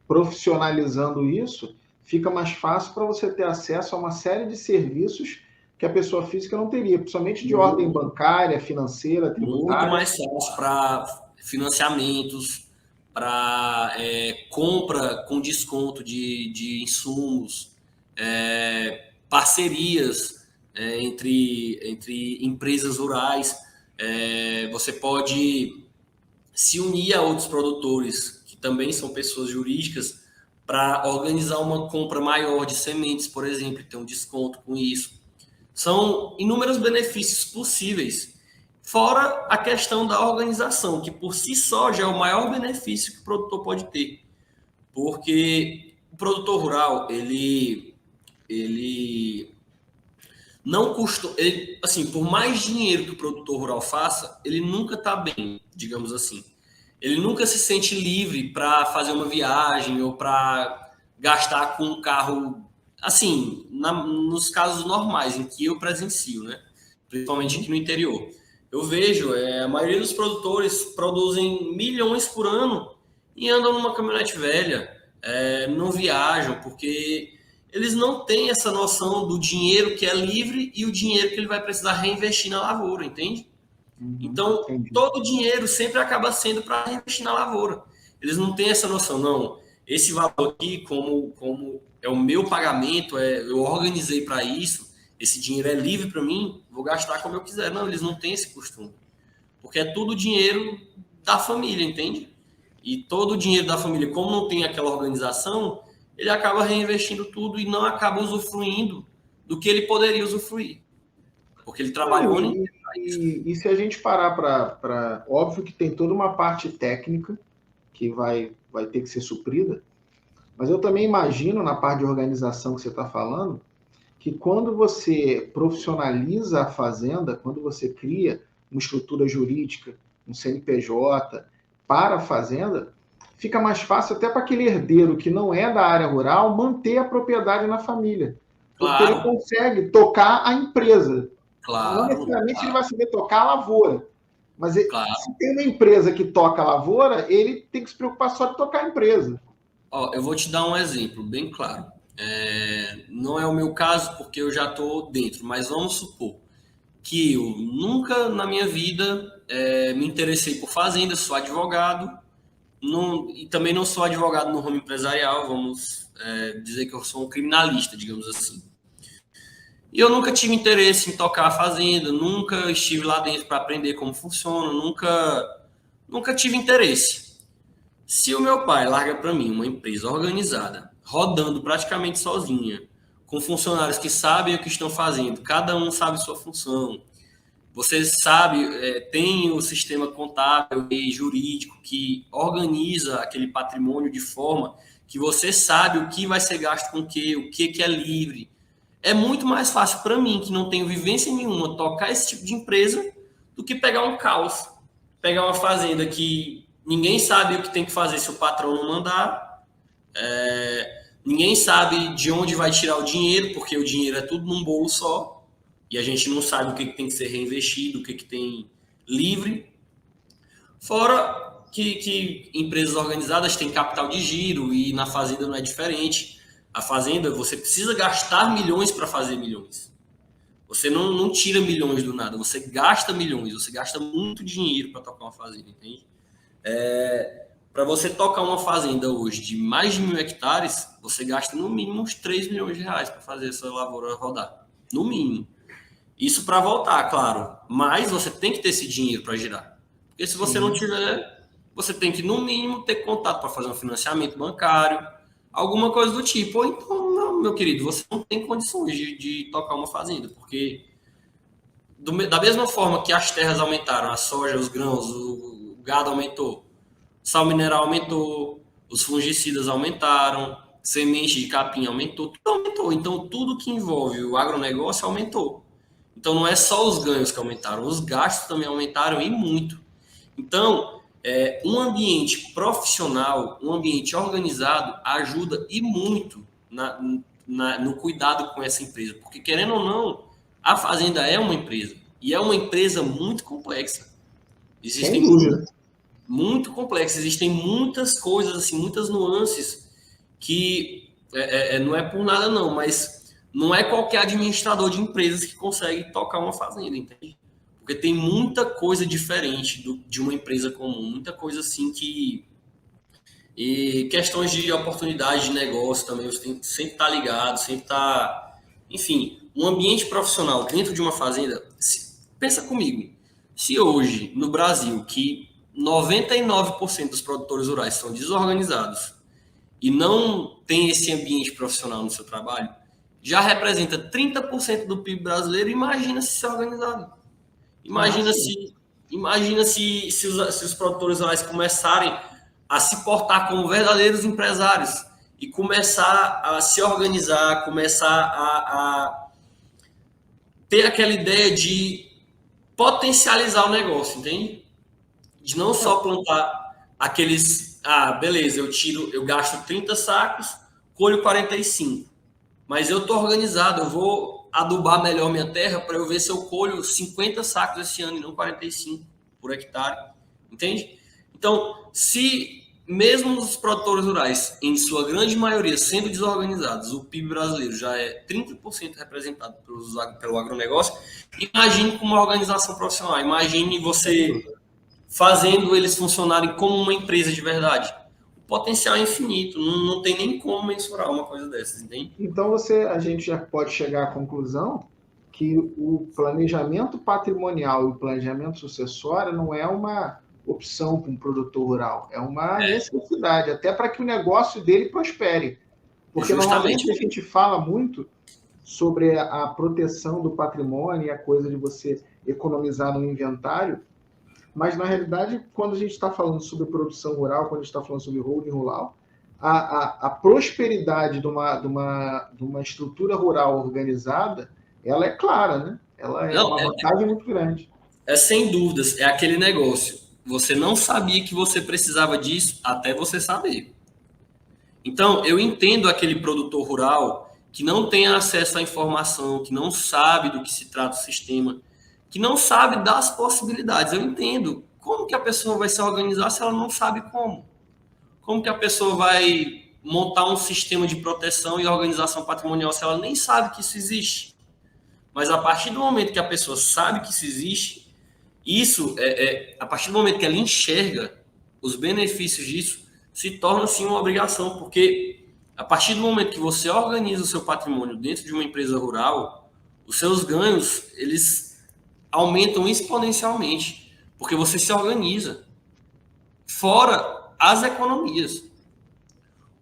profissionalizando isso, fica mais fácil para você ter acesso a uma série de serviços que a pessoa física não teria, principalmente de ordem bancária, financeira, Muito tributária. mais fácil para financiamentos, para compra com desconto de insumos, parcerias entre empresas rurais. Você pode se unir a outros produtores, que também são pessoas jurídicas, para organizar uma compra maior de sementes, por exemplo, e ter um desconto com isso. São inúmeros benefícios possíveis, fora a questão da organização, que por si só já é o maior benefício que o produtor pode ter. Porque o produtor rural, ele não custa, assim, por mais dinheiro que o produtor rural faça, ele nunca está bem, digamos assim. Ele nunca se sente livre para fazer uma viagem ou para gastar com um carro, assim, nos casos normais em que eu presencio, né? Principalmente aqui no interior. Eu vejo, a maioria dos produtores produzem milhões por ano e andam numa caminhonete velha, não viajam, porque eles não têm essa noção do dinheiro que é livre e o dinheiro que ele vai precisar reinvestir na lavoura, entende? Então, Entendi. todo o dinheiro sempre acaba sendo para reinvestir na lavoura. Eles não têm essa noção, não. Esse valor aqui, como é o meu pagamento, eu organizei para isso, esse dinheiro é livre para mim, vou gastar como eu quiser. Não, eles não têm esse costume. Porque é tudo dinheiro da família, entende? E todo o dinheiro da família, como não tem aquela organização, ele acaba reinvestindo tudo e não acaba usufruindo do que ele poderia usufruir. Porque ele trabalhou o ano inteiro para isso. E se a gente parar para. Óbvio que tem toda uma parte técnica que vai ter que ser suprida, mas eu também imagino, na parte de organização que você está falando, que quando você profissionaliza a fazenda, quando você cria uma estrutura jurídica, um CNPJ para a fazenda, fica mais fácil até para aquele herdeiro que não é da área rural manter a propriedade na família. Porque ele Claro, consegue tocar a empresa. Não claro, necessariamente ele claro, vai saber tocar a lavoura. Mas se claro. tem uma empresa que toca a lavoura, ele tem que se preocupar só de tocar a empresa. Ó, eu vou te dar um exemplo bem claro. Não é o meu caso porque eu já estou dentro, mas vamos supor que eu nunca na minha vida me interessei por fazenda, sou advogado, e também não sou advogado no ramo empresarial, vamos dizer que eu sou um criminalista, digamos assim. E eu nunca tive interesse em tocar a fazenda, nunca estive lá dentro para aprender como funciona, nunca tive interesse. Se o meu pai larga para mim uma empresa organizada, rodando praticamente sozinha, com funcionários que sabem o que estão fazendo, cada um sabe sua função, você sabe, tem o sistema contábil e jurídico que organiza aquele patrimônio de forma que você sabe o que vai ser gasto com o que é livre. É muito mais fácil para mim, que não tenho vivência nenhuma, tocar esse tipo de empresa do que pegar um caos, pegar uma fazenda que ninguém sabe o que tem que fazer se o patrão não mandar, ninguém sabe de onde vai tirar o dinheiro, porque o dinheiro é tudo num bolo só, e a gente não sabe o que tem que ser reinvestido, o que tem livre. Fora que empresas organizadas têm capital de giro, e na fazenda não é diferente. A fazenda, você precisa gastar milhões para fazer milhões. Você não tira milhões do nada, você gasta milhões, você gasta muito dinheiro para tocar uma fazenda, entende? Para você tocar uma fazenda hoje de mais de 1.000 hectares, você gasta no mínimo uns 3 milhões de reais para fazer essa lavoura rodar. No mínimo. Isso para voltar, claro. Mas você tem que ter esse dinheiro para girar. Porque se você não tiver, você tem que, no mínimo, ter contato para fazer um financiamento bancário, alguma coisa do tipo. Ou então, não, meu querido, você não tem condições de tocar uma fazenda. Porque da mesma forma que as terras aumentaram, a soja, os grãos, o gado aumentou, o sal mineral aumentou, os fungicidas aumentaram, semente de capim aumentou, tudo aumentou. Então, tudo que envolve o agronegócio aumentou. Então, não é só os ganhos que aumentaram, os gastos também aumentaram e muito. Então, um ambiente profissional, um ambiente organizado ajuda e muito no cuidado com essa empresa. Porque, querendo ou não, a fazenda é uma empresa. E é uma empresa muito complexa. Sem dúvida. Muito complexa. Existem muitas coisas, assim, muitas nuances que não é por nada não, mas não é qualquer administrador de empresas que consegue tocar uma fazenda, entende? Porque tem muita coisa diferente de uma empresa comum, muita coisa assim que E questões de oportunidade de negócio também, você tem que sempre estar ligado, sempre estar... Enfim, um ambiente profissional dentro de uma fazenda, pensa comigo, se hoje, no Brasil, que 99% dos produtores rurais são desorganizados e não tem esse ambiente profissional no seu trabalho, já representa 30% do PIB brasileiro, imagina se organizado. Imagina se, se os produtores rurais começarem a se portar como verdadeiros empresários e começar a se organizar, começar a ter aquela ideia de potencializar o negócio, entende? De não só plantar aqueles, beleza, eu gasto 30 sacos, colho 45, mas eu estou organizado, eu vou adubar melhor minha terra para eu ver se eu colho 50 sacos esse ano e não 45 por hectare, entende? Então, se mesmo os produtores rurais, em sua grande maioria, sendo desorganizados, o PIB brasileiro já é 30% representado pelo agronegócio, imagine com uma organização profissional, imagine você fazendo eles funcionarem como uma empresa de verdade. O potencial é infinito, não tem nem como mensurar uma coisa dessas, entende? Então, a gente já pode chegar à conclusão que o planejamento patrimonial e o planejamento sucessório não é uma opção para um produtor rural, é uma necessidade, até para que o negócio dele prospere. Porque normalmente a gente fala muito sobre a proteção do patrimônio e a coisa de você economizar no inventário, mas na realidade, quando a gente está falando sobre produção rural, quando a gente está falando sobre holding rural, a prosperidade de uma estrutura rural organizada, ela é clara, né? Ela é uma vantagem muito grande. É sem dúvidas, é aquele negócio. Você não sabia que você precisava disso até você saber. Então, eu entendo aquele produtor rural que não tem acesso à informação, que não sabe do que se trata o sistema, que não sabe das possibilidades. Eu entendo. Como que a pessoa vai se organizar se ela não sabe como? Como que a pessoa vai montar um sistema de proteção e organização patrimonial se ela nem sabe que isso existe? Mas a partir do momento que a pessoa sabe que isso existe, a partir do momento que ela enxerga os benefícios disso, se torna sim uma obrigação, porque a partir do momento que você organiza o seu patrimônio dentro de uma empresa rural, os seus ganhos, eles aumentam exponencialmente, porque você se organiza. Fora as economias.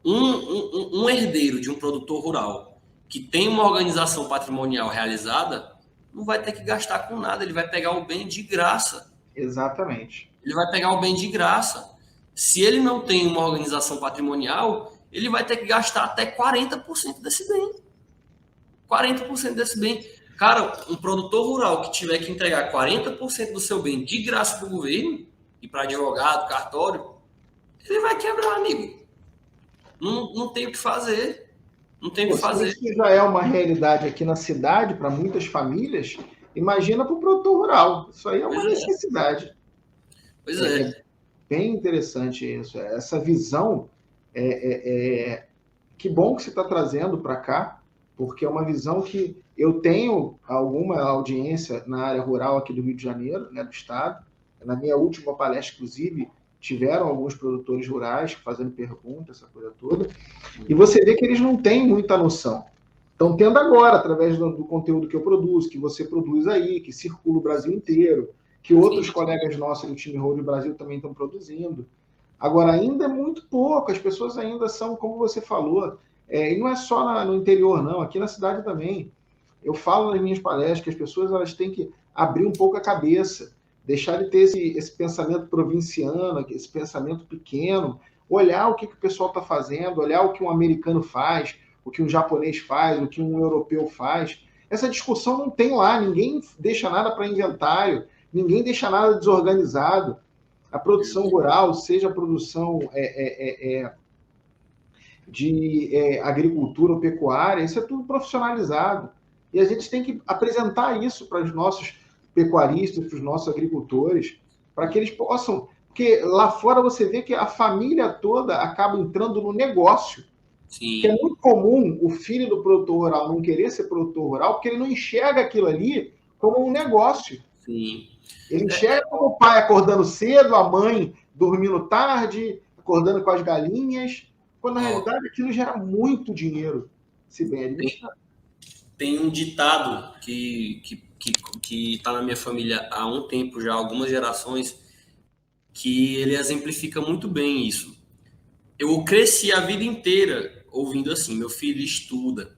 Um herdeiro de um produtor rural que tem uma organização patrimonial realizada não vai ter que gastar com nada, ele vai pegar o bem de graça. Exatamente. Ele vai pegar o bem de graça. Se ele não tem uma organização patrimonial, ele vai ter que gastar até 40% desse bem. 40% desse bem. Cara, um produtor rural que tiver que entregar 40% do seu bem de graça para o governo e para advogado, cartório, ele vai quebrar, amigo. Não tem o que fazer. Não tem o que fazer. Isso já é uma realidade aqui na cidade para muitas famílias. Imagina para o produtor rural. Isso aí é uma necessidade. Pois é. Bem interessante isso. Essa visão, que bom que você está trazendo para cá, porque é uma visão que eu tenho alguma audiência na área rural aqui do Rio de Janeiro, né, do estado. Na minha última palestra, inclusive, tiveram alguns produtores rurais fazendo perguntas, essa coisa toda, e você vê que eles não têm muita noção. Estão tendo agora, através do conteúdo que eu produzo, que você produz aí, que circula o Brasil inteiro, que outros colegas nossos do time Hold Brasil também estão produzindo. Agora, ainda é muito pouco, as pessoas ainda são, como você falou, e não é só no interior, não, aqui na cidade também. Eu falo nas minhas palestras que as pessoas elas têm que abrir um pouco a cabeça, deixar de ter esse pensamento provinciano, esse pensamento pequeno, olhar o que o pessoal está fazendo, olhar o que um americano faz, o que um japonês faz, o que um europeu faz. Essa discussão não tem lá, ninguém deixa nada para inventário, ninguém deixa nada desorganizado. A produção rural, seja a produção de agricultura ou pecuária, isso é tudo profissionalizado. E a gente tem que apresentar isso para os nossos pecuaristas, para os nossos agricultores, para que eles possam... Porque lá fora você vê que a família toda acaba entrando no negócio. Sim. Que é muito comum o filho do produtor rural não querer ser produtor rural porque ele não enxerga aquilo ali como um negócio. Sim. Ele enxerga como o pai acordando cedo, a mãe dormindo tarde, acordando com as galinhas, quando na realidade aquilo gera muito dinheiro, se bem administrado. Tem um ditado que está na minha família há um tempo já, algumas gerações, que ele exemplifica muito bem isso. Eu cresci a vida inteira ouvindo assim, meu filho estuda.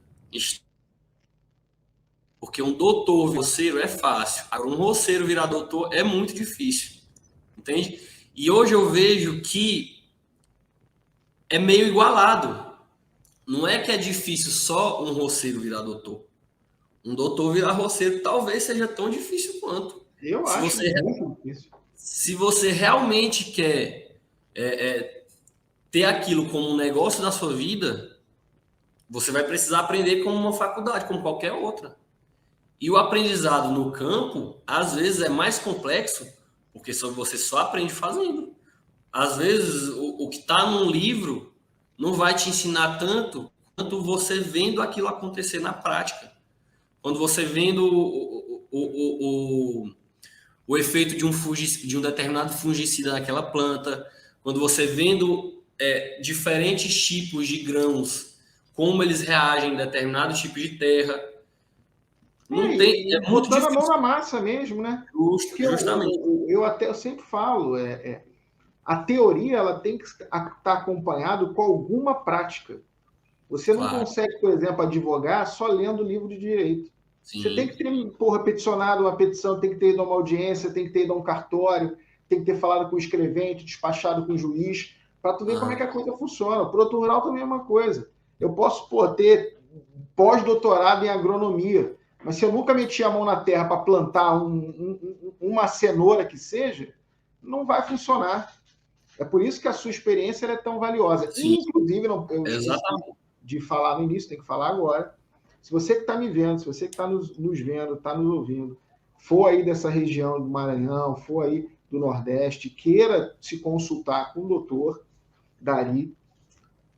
Porque um doutor roceiro é fácil. Agora, um roceiro virar doutor é muito difícil. Entende? E hoje eu vejo que é meio igualado. Não é que é difícil só um roceiro virar doutor. Um doutor virar roceiro talvez seja tão difícil quanto. Eu acho muito difícil. Se você realmente quer ter aquilo como um negócio da sua vida, você vai precisar aprender como uma faculdade, como qualquer outra. E o aprendizado no campo, às vezes, é mais complexo, porque você só aprende fazendo. Às vezes, o que está num livro não vai te ensinar tanto quanto você vendo aquilo acontecer na prática. Quando você vendo o efeito de um determinado fungicida naquela planta, quando você vendo diferentes tipos de grãos, como eles reagem em determinado tipo de terra. Botando a mão na massa mesmo, né? Justamente. Eu sempre falo, a teoria ela tem que estar acompanhada com alguma prática. Você não consegue, por exemplo, advogar só lendo livro de direito. Sim. Você tem que ter, peticionado uma petição, tem que ter ido a uma audiência, tem que ter ido a um cartório, tem que ter falado com o escrevente, despachado com o juiz, para tu ver como é que a coisa funciona. O produtor rural também é uma coisa. Eu posso ter pós-doutorado em agronomia, mas se eu nunca meti a mão na terra para plantar uma cenoura que seja, não vai funcionar. É por isso que a sua experiência é tão valiosa. Sim. Inclusive, eu esqueci de falar no início, tem que falar agora. Se você que está me vendo, se você que está nos vendo, está nos ouvindo, for aí dessa região do Maranhão, for aí do Nordeste, queira se consultar com o doutor Dari,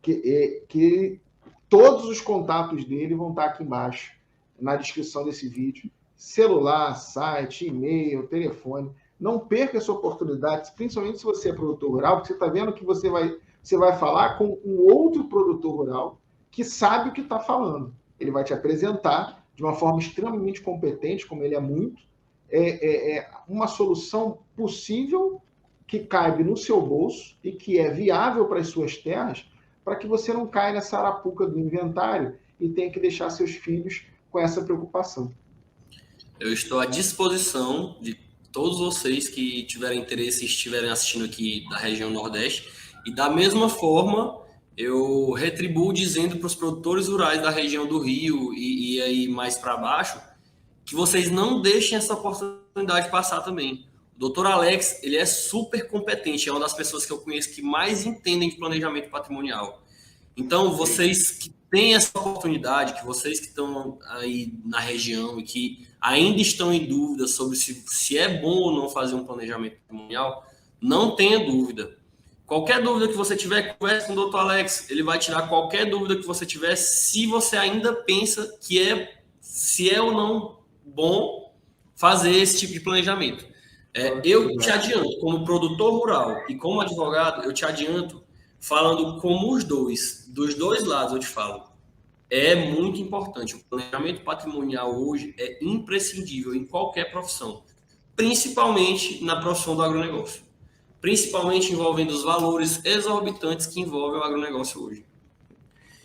que todos os contatos dele vão estar aqui embaixo, na descrição desse vídeo. Celular, site, e-mail, telefone. Não perca essa oportunidade, principalmente se você é produtor rural, porque você está vendo que você vai falar com um outro produtor rural que sabe o que está falando. Ele vai te apresentar de uma forma extremamente competente, como ele é muito, uma solução possível que caibe no seu bolso e que é viável para as suas terras, para que você não caia nessa arapuca do inventário e tenha que deixar seus filhos com essa preocupação. Eu estou à disposição de todos vocês que tiverem interesse e estiverem assistindo aqui da região Nordeste. E da mesma forma, eu retribuo dizendo para os produtores rurais da região do Rio e aí mais para baixo, que vocês não deixem essa oportunidade passar também. O Dr. Alex, ele é super competente, é uma das pessoas que eu conheço que mais entendem de planejamento patrimonial. Então, vocês que têm essa oportunidade, que vocês que estão aí na região e que ainda estão em dúvida sobre se é bom ou não fazer um planejamento patrimonial, não tenha dúvida. Qualquer dúvida que você tiver, converse com o Dr. Alex, ele vai tirar qualquer dúvida que você tiver, se você ainda pensa que se é ou não bom fazer esse tipo de planejamento. Eu te adianto, como produtor rural e como advogado, eu te adianto, falando como dos dois lados eu te falo, é muito importante. O planejamento patrimonial hoje é imprescindível em qualquer profissão, principalmente na profissão do agronegócio, principalmente envolvendo os valores exorbitantes que envolvem o agronegócio hoje.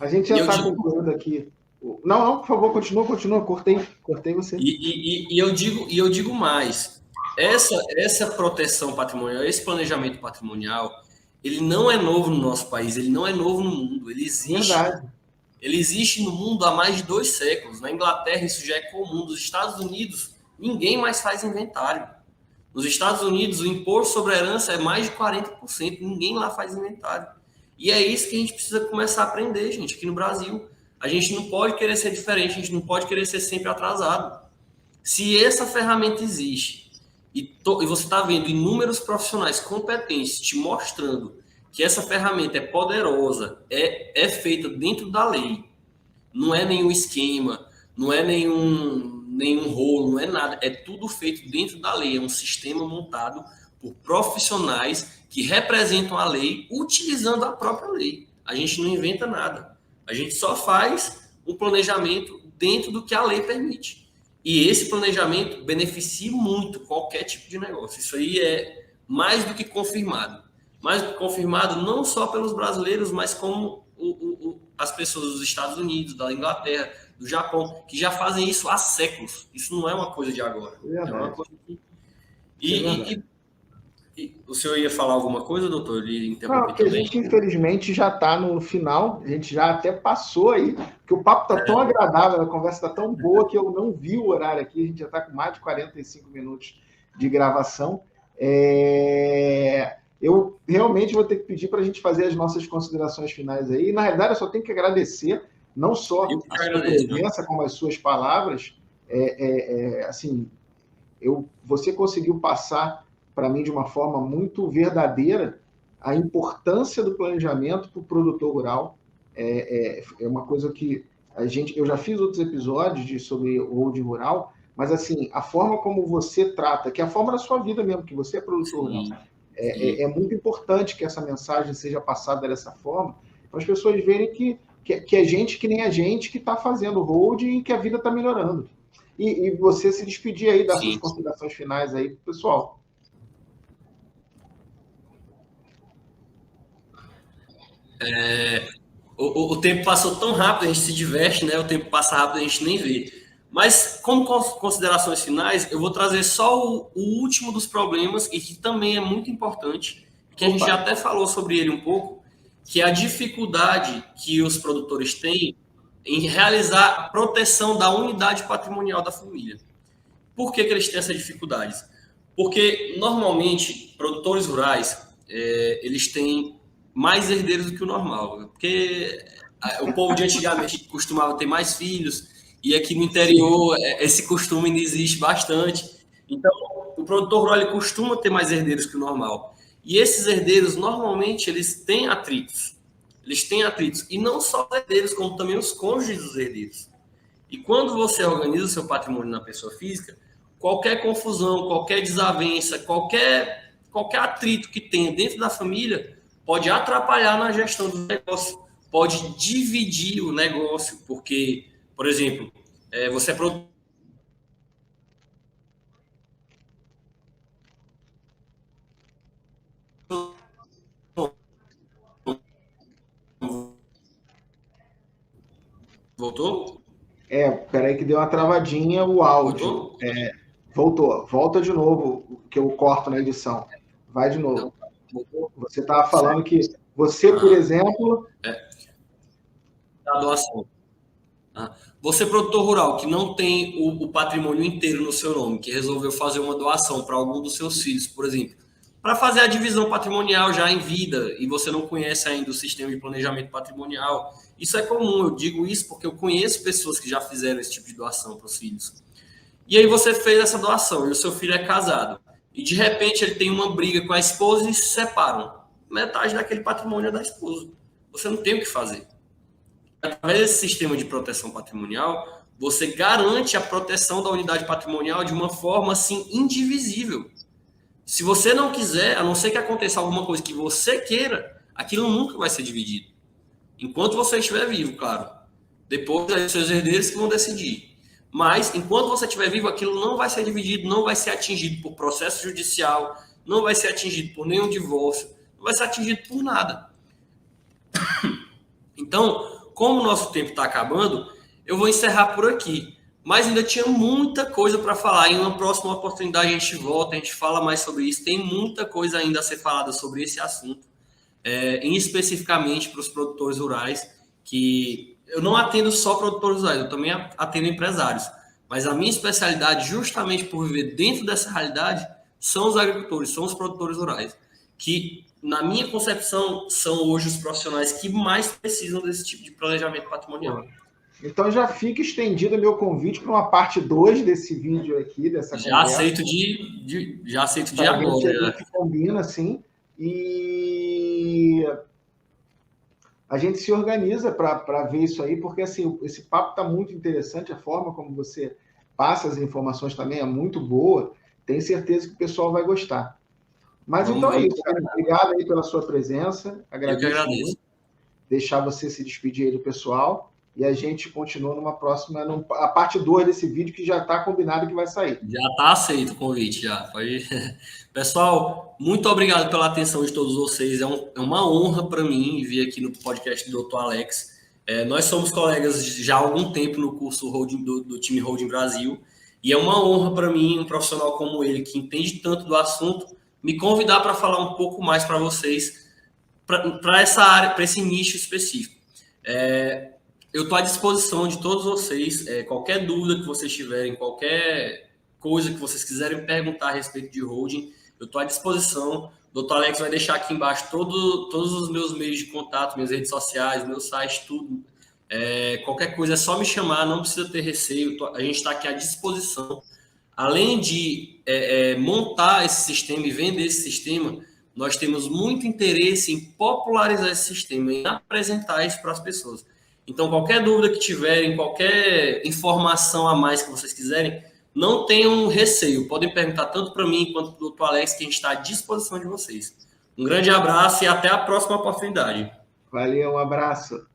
A gente já está concluindo aqui. Não, por favor, continua, cortei você. E eu digo mais, essa proteção patrimonial, esse planejamento patrimonial, ele não é novo no nosso país, ele não é novo no mundo, ele existe. Verdade. Ele existe no mundo há mais de 2 séculos. Na Inglaterra isso já é comum. Nos Estados Unidos, ninguém mais faz inventário. Nos Estados Unidos, o imposto sobre a herança é mais de 40%. Ninguém lá faz inventário. E é isso que a gente precisa começar a aprender, gente, aqui no Brasil. A gente não pode querer ser diferente, a gente não pode querer ser sempre atrasado. Se essa ferramenta existe e você está vendo inúmeros profissionais competentes te mostrando que essa ferramenta é poderosa, é feita dentro da lei, não é nenhum esquema, não é nenhum rolo, não é nada, é tudo feito dentro da lei, é um sistema montado por profissionais que representam a lei, utilizando a própria lei. A gente não inventa nada. A gente só faz um planejamento dentro do que a lei permite. E esse planejamento beneficia muito qualquer tipo de negócio. Isso aí é mais do que confirmado. Mais do que confirmado não só pelos brasileiros, mas como as pessoas dos Estados Unidos, da Inglaterra, do Japão, que já fazem isso há séculos. Isso não é uma coisa de agora. É uma coisa que... E o senhor ia falar alguma coisa, doutor? Não, porque a gente, infelizmente, já está no final, a gente já até passou aí, porque o papo está tão agradável, a conversa está tão boa que eu não vi o horário aqui, a gente já está com mais de 45 minutos de gravação. Eu realmente vou ter que pedir para a gente fazer as nossas considerações finais aí. Na realidade, eu só tenho que agradecer, não só a sua presença, como as suas palavras. Assim, você conseguiu passar para mim de uma forma muito verdadeira a importância do planejamento para o produtor rural. É uma coisa que eu já fiz outros episódios sobre o holding rural, mas assim, a forma como você trata, que é a forma da sua vida mesmo, que você é produtor rural, é muito importante que essa mensagem seja passada dessa forma, para as pessoas verem que é gente que nem a gente que está fazendo holding e que a vida está melhorando. E você se despedir aí das suas considerações finais aí, pessoal. O tempo passou tão rápido, a gente se diverte, né? O tempo passa rápido, a gente nem vê. Mas, como considerações finais, eu vou trazer só o último dos problemas, e que também é muito importante, que a gente já até falou sobre ele um pouco, que é a dificuldade que os produtores têm em realizar a proteção da unidade patrimonial da família. Por que eles têm essas dificuldades? Porque, normalmente, produtores rurais, eles têm mais herdeiros do que o normal. Porque o povo de antigamente costumava ter mais filhos, e aqui no interior esse costume ainda existe bastante. Então, o produtor rural ele costuma ter mais herdeiros que o normal. E esses herdeiros, normalmente, eles têm atritos. Eles têm atritos. E não só os herdeiros, como também os cônjuges dos herdeiros. E quando você organiza o seu patrimônio na pessoa física, qualquer confusão, qualquer desavença, qualquer atrito que tenha dentro da família pode atrapalhar na gestão do negócio, pode dividir o negócio, porque, por exemplo, você é produtor. Voltou? Peraí que deu uma travadinha o áudio. Voltou. Volta de novo, que eu corto na edição. Vai de novo. Você estava falando que você, por exemplo... Da doação. Você, produtor rural, que não tem o patrimônio inteiro no seu nome, que resolveu fazer uma doação para algum dos seus filhos, por exemplo, para fazer a divisão patrimonial já em vida, e você não conhece ainda o sistema de planejamento patrimonial, isso é comum. Eu digo isso porque eu conheço pessoas que já fizeram esse tipo de doação para os filhos. E aí você fez essa doação, e o seu filho é casado, e de repente ele tem uma briga com a esposa e se separam. Metade daquele patrimônio é da esposa. Você não tem o que fazer. Através desse sistema de proteção patrimonial, você garante a proteção da unidade patrimonial de uma forma, assim, indivisível. Se você não quiser, a não ser que aconteça alguma coisa que você queira, aquilo nunca vai ser dividido. Enquanto você estiver vivo, claro. Depois, aí, seus herdeiros que vão decidir. Mas, enquanto você estiver vivo, aquilo não vai ser dividido, não vai ser atingido por processo judicial, não vai ser atingido por nenhum divórcio, não vai ser atingido por nada. Então, como o nosso tempo está acabando, eu vou encerrar por aqui. Mas ainda tinha muita coisa para falar. Em uma próxima oportunidade a gente volta, a gente fala mais sobre isso. Tem muita coisa ainda a ser falada sobre esse assunto, especificamente para os produtores rurais, que eu não atendo só produtores rurais, eu também atendo empresários. Mas a minha especialidade, justamente por viver dentro dessa realidade, são os agricultores, são os produtores rurais, que, na minha concepção, são hoje os profissionais que mais precisam desse tipo de planejamento patrimonial. Então já fica estendido meu convite para uma parte 2 desse vídeo aqui, dessa já conversa. Já aceito de agora. A gente combina, assim, e a gente se organiza para ver isso aí, porque assim, esse papo está muito interessante, a forma como você passa as informações também é muito boa, tenho certeza que o pessoal vai gostar. Mas então é isso, cara. Obrigado aí pela sua presença. Eu que agradeço. Muito. Deixar você se despedir aí do pessoal. E a gente continua numa próxima, a parte 2 desse vídeo que já está combinado que vai sair. Já está aceito o convite, já. Pode... Pessoal, muito obrigado pela atenção de todos vocês. É uma honra para mim vir aqui no podcast do Dr. Alex. Nós somos colegas já há algum tempo no curso Holding, do time Holding Brasil. E é uma honra para mim, um profissional como ele, que entende tanto do assunto, me convidar para falar um pouco mais para vocês, para essa área, para esse nicho específico. Eu estou à disposição de todos vocês, qualquer dúvida que vocês tiverem, qualquer coisa que vocês quiserem perguntar a respeito de holding, eu estou à disposição. O Dr. Alex vai deixar aqui embaixo todos os meus meios de contato, minhas redes sociais, meu site, tudo. Qualquer coisa é só me chamar, não precisa ter receio, a gente está aqui à disposição. Além de montar esse sistema e vender esse sistema, nós temos muito interesse em popularizar esse sistema, em apresentar isso para as pessoas. Então, qualquer dúvida que tiverem, qualquer informação a mais que vocês quiserem, não tenham receio. Podem perguntar tanto para mim quanto para o Dr. Alex, que a gente está à disposição de vocês. Um grande abraço e até a próxima oportunidade. Valeu, um abraço.